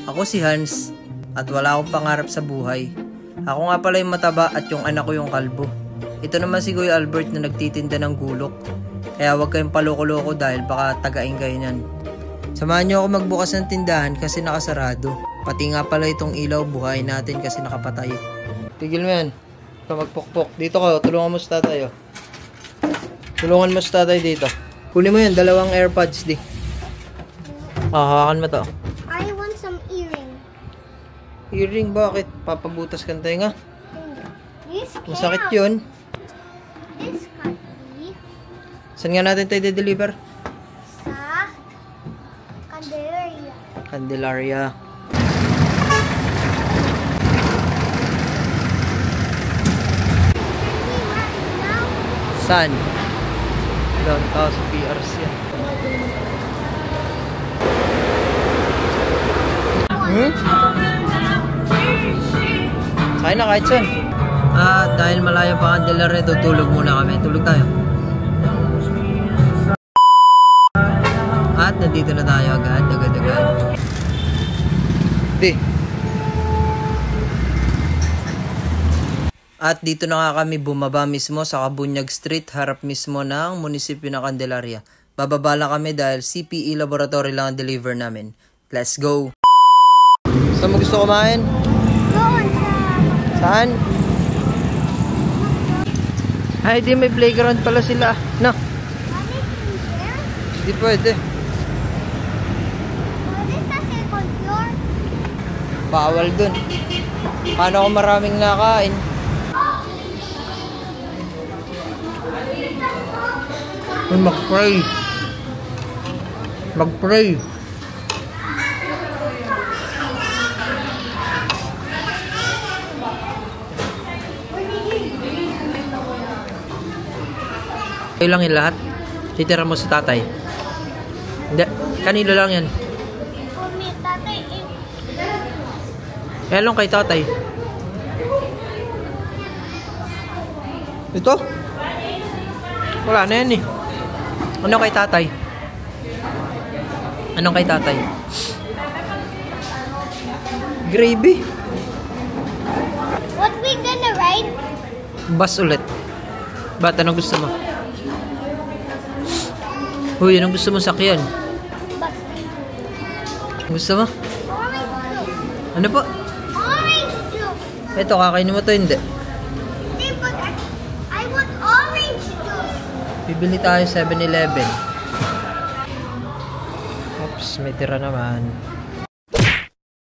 Ako si Hans at wala akong pangarap sa buhay. Ako nga pala yung mataba at yung anak ko yung kalbo. Ito naman si Kuya Albert na nagtitinda ng gulok. Kaya huwag kayong paloko-loko dahil baka tagain kayo niyan. Samahan niyo ako magbukas ng tindahan kasi nakasarado. Pati nga pala itong ilaw buhay natin kasi nakapatay. Tigil mo yan. Ito magpukpok. Dito ka, tulungan mo sa tatay. Oh. Tulungan mo sa tatay dito. Kunin mo yan, 2 AirPods di. Hawakan mo to. I want some earring. Earring? Bakit? Papabutas ka tayo nga? This Masakit yun. This can't be. Saan nga natin tayo de-deliver? Sa Candelaria. Candelaria. Saan? Downtown sa PRC yan. Kaya na kahit saan. Dahil malayo pa Candelaria, tutulog muna kami. Tulog tayo. At nandito na tayo agad. Di. At dito na nga kami bumaba mismo sa Kabunyag Street, harap mismo ng munisipyo ng Candelaria. Bababa lang kami dahil CPE laboratory lang ang deliver namin. Let's go! Saan mo gusto kumain? Doon sa... Saan? Ay, di may playground pala sila. No? Hindi pwede. Pwede sa second floor. Bawal dun. Paano kung maraming nakain? Mag-pray. Mag-pray. Kayo lang yung lahat. Titira mo sa tatay. Hindi. Kanino lang yan? Kumi, tatay. Kaya lang kay tatay. Ito? Wala na yan eh. Ano kay tatay? Anong kay tatay? Gravy. What we gonna ride? Bus ulit. Ba't anong gusto mo? Uy, anong gusto mo sakyan? Bus. Gusto mo? Orange juice. Ano po? Orange juice. Ito, kakainin mo to, hindi. Hindi, but I want orange juice. Bibili tayo 7-Eleven. Oops, may tira naman.